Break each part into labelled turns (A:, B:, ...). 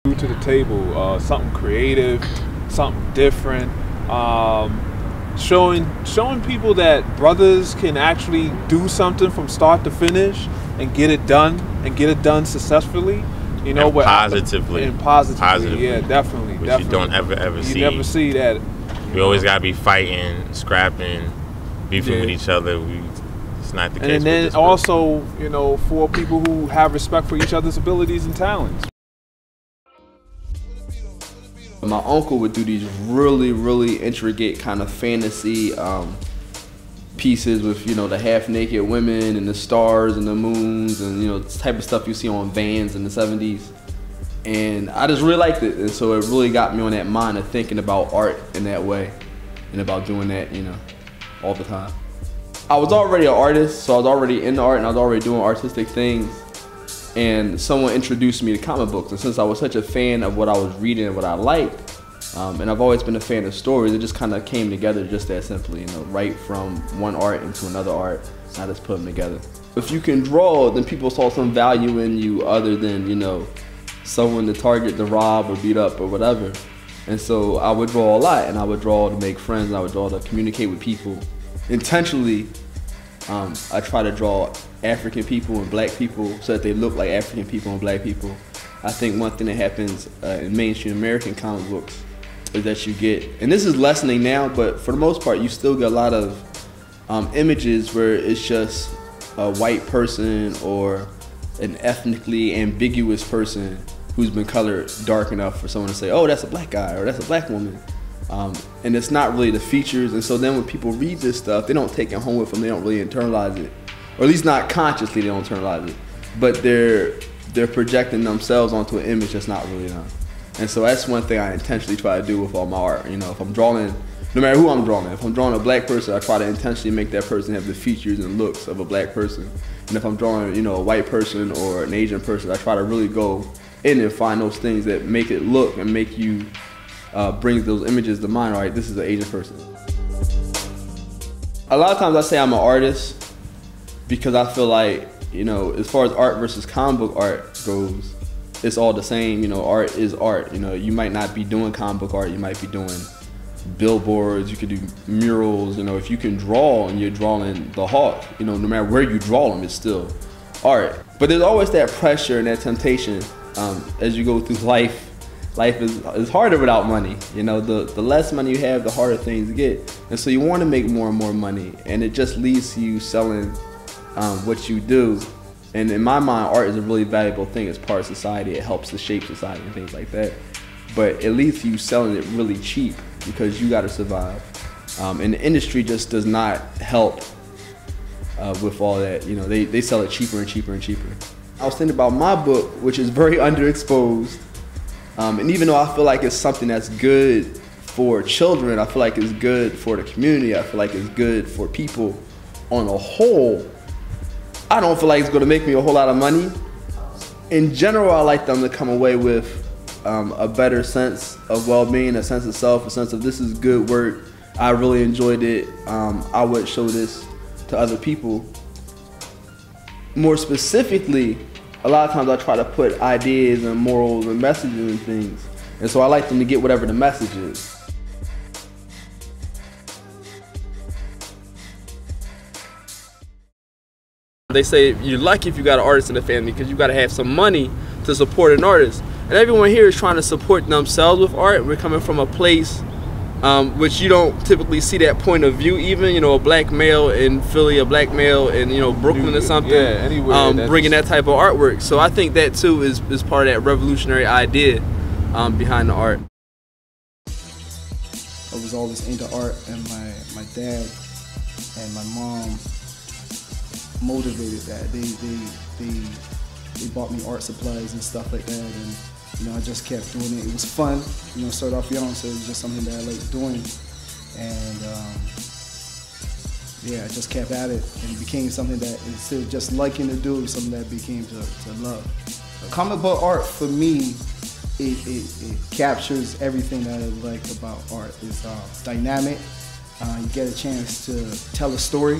A: To the table, something creative, something different, showing people that brothers can actually do something from start to finish and get it done successfully. You know,
B: and positively.
A: Yeah, definitely.
B: Which
A: definitely.
B: you don't ever see.
A: You never see that.
B: We always gotta be fighting, scrapping, beefing with each other. It's not the case.
A: And then also, you know, for people who have respect for each other's abilities and talents.
C: My uncle would do these really intricate kind of fantasy pieces with, you know, the half-naked women and the stars and the moons and, you know, the type of stuff you see on Vans in the 70s. And I just really liked it, and so it really got me on that mind of thinking about art in that way and about doing that, you know, all the time. I was already an artist, so I was already into art and I was already doing artistic things. And someone introduced me to comic books, and since I was such a fan of what I was reading and what I liked, and I've always been a fan of stories, it just kind of came together just that simply, you know, right from one art into another art, and I just put them together. If you can draw, then people saw some value in you other than, you know, someone to target, to rob or beat up or whatever. And so I would draw a lot, and I would draw to make friends, and I would draw to communicate with people. Intentionally, I try to draw African people and black people so that they look like African people and black people. I think one thing that happens in mainstream American comic books is that you get, and this is lessening now, but for the most part you still get a lot of images where it's just a white person or an ethnically ambiguous person who's been colored dark enough for someone to say, oh, that's a black guy or that's a black woman. And it's not really the features, and so then when people read this stuff, they don't take it home with them, they don't really internalize it. Or at least not consciously, they don't internalize it. But they're projecting themselves onto an image that's not really them. And so that's one thing I intentionally try to do with all my art. You know, if I'm drawing, no matter who I'm drawing, if I'm drawing a black person, I try to intentionally make that person have the features and looks of a black person. And if I'm drawing, you know, a white person or an Asian person, I try to really go in and find those things that make it look and make you bring those images to mind. All right, this is an Asian person. A lot of times I say I'm an artist because I feel like, you know, as far as art versus comic book art goes, it's all the same. You know, art is art. You know, you might not be doing comic book art, you might be doing billboards, you could do murals. You know, if you can draw and you're drawing the hawk, you know, no matter where you draw them, it's still art. But there's always that pressure and that temptation as you go through life. Life is harder without money. You know, the less money you have, the harder things get. And so you want to make more and more money, and it just leads to you selling what you do. And in my mind, art is a really valuable thing. It's part of society. It helps to shape society and things like that. But it leads to you selling it really cheap because you got to survive. And the industry just does not help with all that. You know, they sell it cheaper and cheaper and cheaper. I was thinking about my book, which is very underexposed. And even though I feel like it's something that's good for children, I feel like it's good for the community, I feel like it's good for people on a whole, I don't feel like it's going to make me a whole lot of money. In general, I like them to come away with a better sense of well-being, a sense of self, a sense of this is good work, I really enjoyed it, I would show this to other people. More specifically, a lot of times I try to put ideas and morals and messages and things, and so I like them to get whatever the message is.
D: They say you're lucky if you got an artist in the family because you got to have some money to support an artist. And everyone here is trying to support themselves with art. We're coming from a place which you don't typically see that point of view. Even, you know, a black male in Philly, a black male in, you know, Brooklyn or something, bringing that type of artwork. So I think that too is part of that revolutionary idea behind the art.
E: I was always into art, and my dad and my mom motivated that. They bought me art supplies and stuff like that, and you know, I just kept doing it. It was fun, you know, started off young, so it was just something that I liked doing, and yeah, I just kept at it, and it became something that instead of just liking to do, it was something that I became to love. Comic book art for me, it captures everything that I like about art. It's dynamic. You get a chance to tell a story.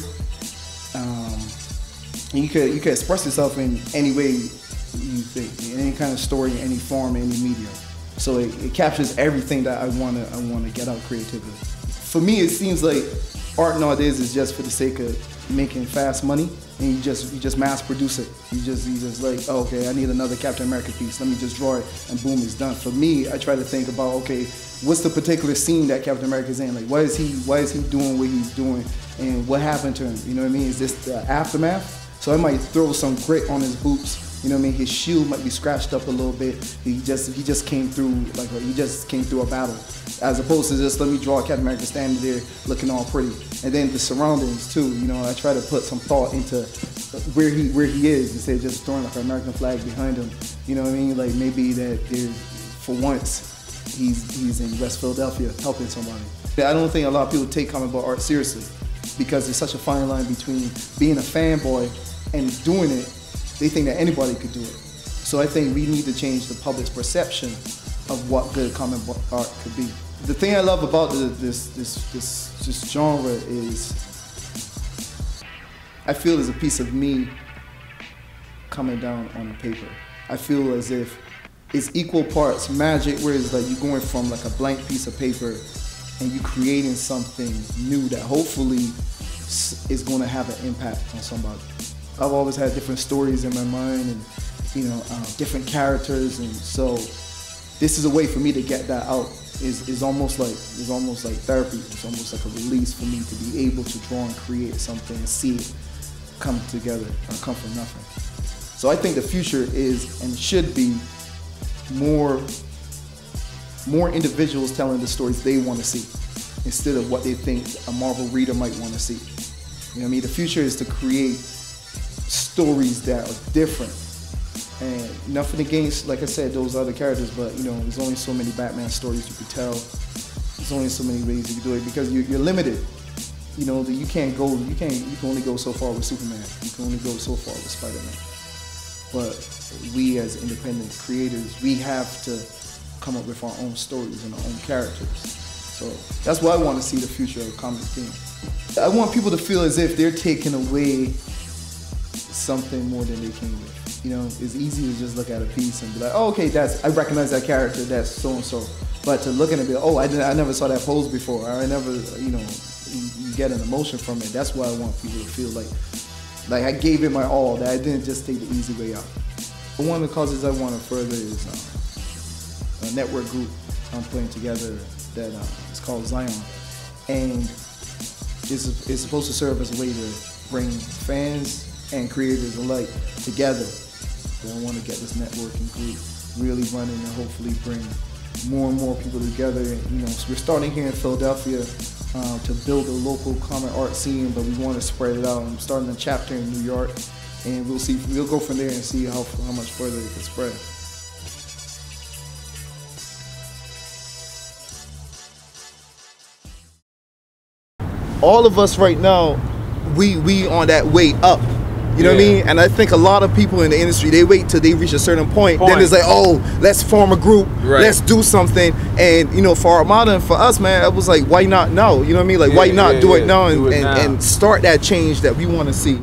E: And you could express yourself in any way you think, any kind of story, any form, any medium. So it captures everything that I wanna get out of creativity. For me, it seems like art nowadays is just for the sake of making fast money, and you just mass produce it. You just like, oh, okay, I need another Captain America piece. Let me just draw it, and boom, it's done. For me, I try to think about, okay, what's the particular scene that Captain America's in? Like, why is he doing what he's doing, and what happened to him? You know what I mean? Is this the aftermath? So I might throw some grit on his boots. You know what I mean? His shield might be scratched up a little bit. He just came through a battle, as opposed to just let me draw Captain America standing there looking all pretty. And then the surroundings too. You know, I try to put some thought into where he is instead of just throwing like an American flag behind him. You know what I mean? Like maybe that for once he's in West Philadelphia helping somebody. I don't think a lot of people take comic book art seriously because there's such a fine line between being a fanboy and doing it. They think that anybody could do it. So I think we need to change the public's perception of what good comic book art could be. The thing I love about this genre is I feel there's a piece of me coming down on the paper. I feel as if it's equal parts magic, where it's like you're going from like a blank piece of paper and you're creating something new that hopefully is going to have an impact on somebody. I've always had different stories in my mind and, you know, different characters, and so this is a way for me to get that out. It's almost like therapy. It's almost like a release for me to be able to draw and create something and see it come together or come from nothing. So I think the future is and should be more individuals telling the stories they want to see instead of what they think a Marvel reader might want to see. You know what I mean? The future is to create stories that are different, and nothing against, like I said, those other characters, but you know, there's only so many Batman stories you could tell. There's only so many ways you can do it because you're limited. You know, you can only go so far with Superman. You can only go so far with Spider-Man. But we as independent creators, we have to come up with our own stories and our own characters. So that's why I want to see the future of comic theme. I want people to feel as if they're taking away something more than they came with. You know, it's easy to just look at a piece and be like, oh, okay, I recognize that character, that's so-and-so. But to look at it and be like, oh, I never saw that pose before, or I never, you know, you get an emotion from it. That's why I want people to feel like I gave it my all, that I didn't just take the easy way out. But one of the causes I want to further is a network group I'm putting together that is called Zion. And it's supposed to serve as a way to bring fans and creators alike together. So I want to get this networking group really running and hopefully bring more and more people together. And, you know, so we're starting here in Philadelphia to build a local comic art scene, but we want to spread it out. I'm starting a chapter in New York, and we'll go from there and see how much further it can spread. All of us right now, we on that way up. You know what I mean? And I think a lot of people in the industry, they wait till they reach a certain point. Then it's like, oh, let's form a group. Right. Let's do something. And, you know, for Artmada and for us, man, it was like, why not now? You know what I mean? Like, why not do it now and start that change that we want to see?